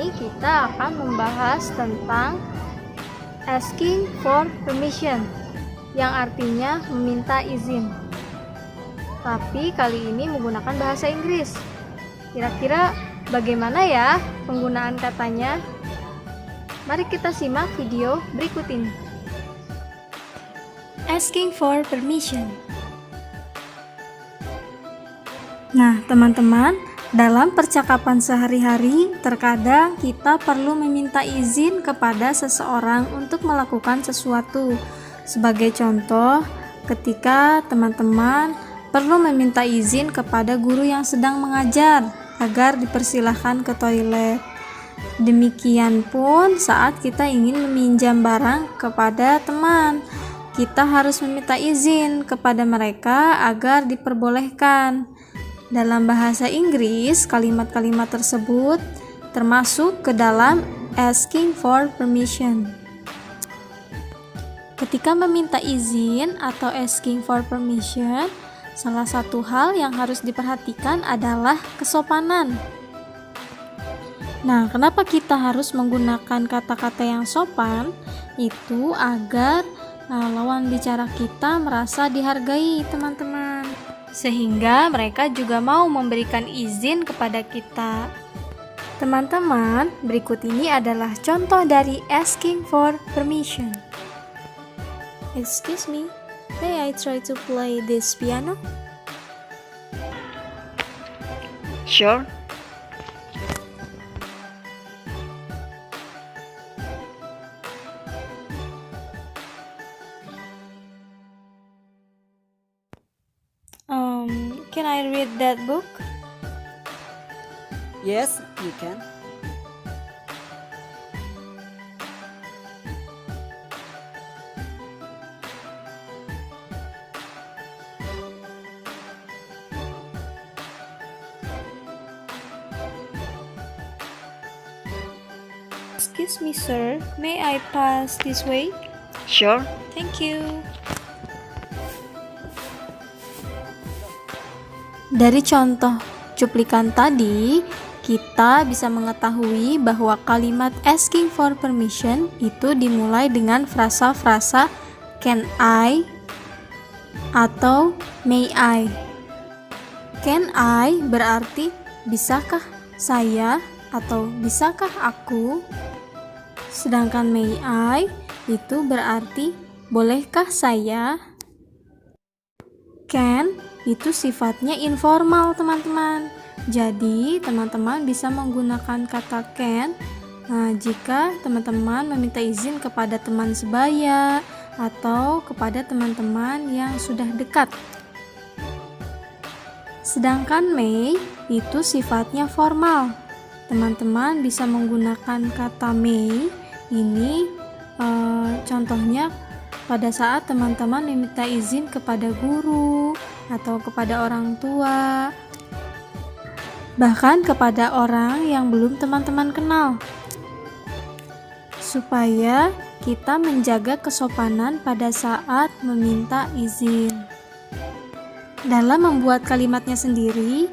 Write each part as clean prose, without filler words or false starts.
ini kita akan membahas tentang asking for permission, yang artinya meminta izin. Tapi kali ini menggunakan bahasa Inggris. Kira-kira bagaimana ya penggunaan katanya? Mari kita simak video berikut ini. Asking for permission. Nah, teman-teman, dalam percakapan sehari-hari, terkadang kita perlu meminta izin kepada seseorang untuk melakukan sesuatu. Sebagai contoh, ketika teman-teman perlu meminta izin kepada guru yang sedang mengajar agar dipersilahkan ke toilet. Demikian pun saat kita ingin meminjam barang kepada teman, kita harus meminta izin kepada mereka agar diperbolehkan. Dalam bahasa Inggris, kalimat-kalimat tersebut termasuk ke dalam asking for permission. Ketika meminta izin atau asking for permission, salah satu hal yang harus diperhatikan adalah kesopanan. Nah, kenapa kita harus menggunakan kata-kata yang sopan? Itu agar lawan bicara kita merasa dihargai, teman-teman. Sehingga mereka juga mau memberikan izin kepada kita. Teman-teman, berikut ini adalah contoh dari asking for permission. Excuse me, may I try to play this piano? Sure. Can I read that book? Yes, you can. Excuse me, sir. May I pass this way? Sure. Thank you. Dari contoh cuplikan tadi, kita bisa mengetahui bahwa kalimat asking for permission itu dimulai dengan frasa-frasa can I atau may I. Can I berarti bisakah saya atau bisakah aku? Sedangkan may I itu berarti bolehkah saya? Can itu sifatnya informal, teman-teman. Jadi, teman-teman bisa menggunakan kata can jika teman-teman meminta izin kepada teman sebaya atau kepada teman-teman yang sudah dekat. Sedangkan may itu sifatnya formal. Teman-teman bisa menggunakan kata may ini contohnya pada saat teman-teman meminta izin kepada guru atau kepada orang tua, bahkan kepada orang yang belum teman-teman kenal, supaya kita menjaga kesopanan pada saat meminta izin. Dalam membuat kalimatnya sendiri,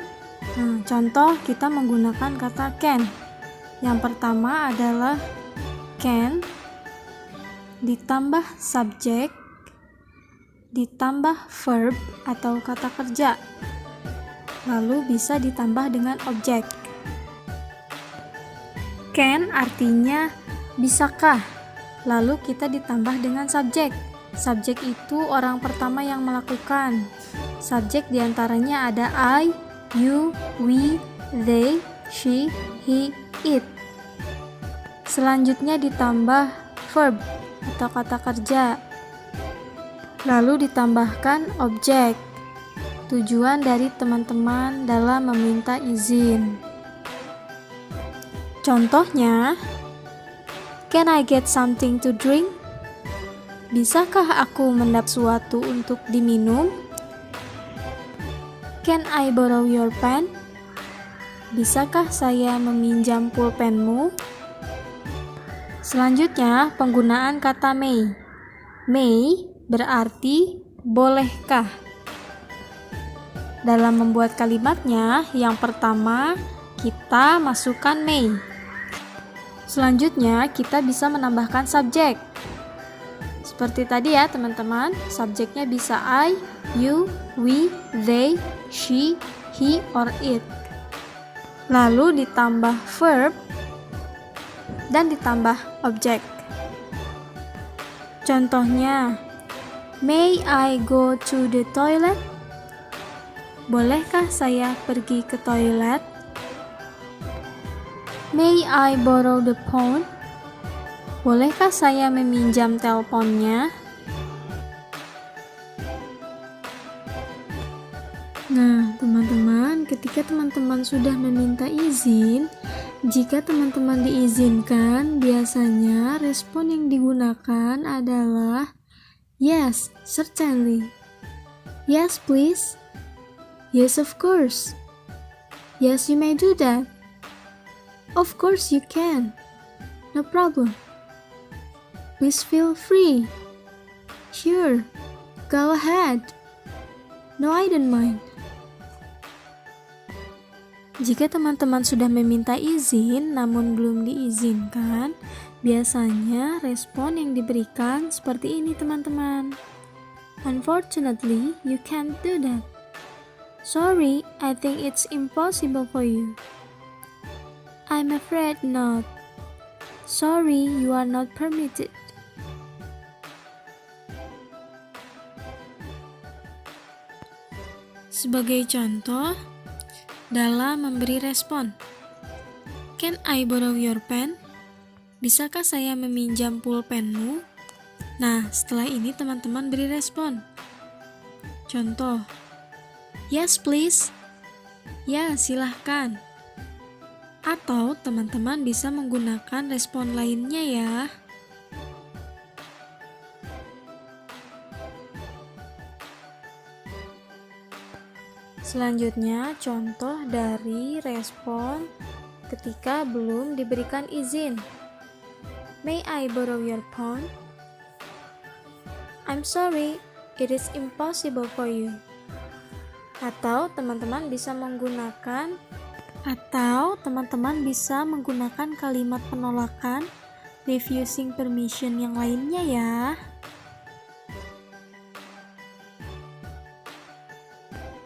contoh kita menggunakan kata can. Yang pertama adalah can ditambah subjek ditambah verb atau kata kerja, lalu bisa ditambah dengan objek. Can artinya bisakah, lalu kita ditambah dengan subjek. Subjek itu orang pertama yang melakukan. Subjek diantaranya ada I, you, we, they, she, he, it. Selanjutnya ditambah verb atau kata kerja, lalu ditambahkan objek, tujuan dari teman-teman dalam meminta izin. Contohnya, can I get something to drink? Bisakah aku mendapat sesuatu untuk diminum? Can I borrow your pen? Bisakah saya meminjam pulpenmu? Selanjutnya, penggunaan kata may. May berarti bolehkah. Dalam membuat kalimatnya, yang pertama kita masukkan may. Selanjutnya, kita bisa menambahkan subjek. Seperti tadi ya teman-teman, subjeknya bisa I, you, we, they, she, he, or it. Lalu ditambah verb dan ditambah objek. Contohnya, may I go to the toilet? Bolehkah saya pergi ke toilet? May I borrow the phone? Bolehkah saya meminjam teleponnya? Nah, teman-teman, ketika teman-teman sudah meminta izin, jika teman-teman diizinkan, biasanya respon yang digunakan adalah yes, certainly. Yes, please. Yes, of course. Yes, you may do that. Of course you can. No problem. Please feel free. Sure. Go ahead. No, I don't mind. Jika teman-teman sudah meminta izin namun belum diizinkan, biasanya respon yang diberikan seperti ini teman-teman. Unfortunately, you can't do that. Sorry, I think it's impossible for you. I'm afraid not. Sorry, you are not permitted. Sebagai contoh, dalam memberi respon, can I borrow your pen? Bisakah saya meminjam pulpenmu? Nah, setelah ini teman-teman beri respon. Contoh, yes please. Ya, silahkan. Atau teman-teman bisa menggunakan respon lainnya ya. Selanjutnya, contoh dari respon ketika belum diberikan izin. May I borrow your phone? I'm sorry, it is impossible for you. Atau teman-teman bisa menggunakan kalimat penolakan, refusing permission yang lainnya ya.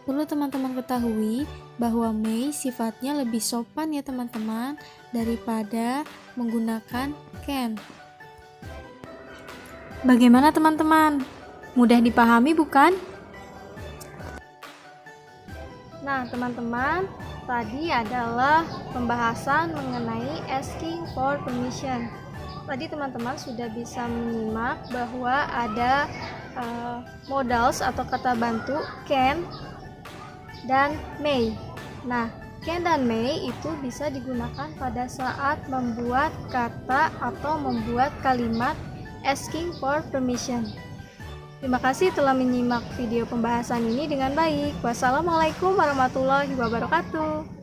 Perlu teman-teman ketahui bahwa may sifatnya lebih sopan ya teman-teman daripada menggunakan can. Bagaimana teman-teman? Mudah dipahami bukan? Nah teman-teman, tadi adalah pembahasan mengenai asking for permission. Tadi teman-teman sudah bisa menyimak bahwa ada modals atau kata bantu can dan may. Nah, can dan may itu bisa digunakan pada saat membuat kata atau membuat kalimat asking for permission. Terima kasih telah menyimak video pembahasan ini dengan baik. Wassalamualaikum warahmatullahi wabarakatuh.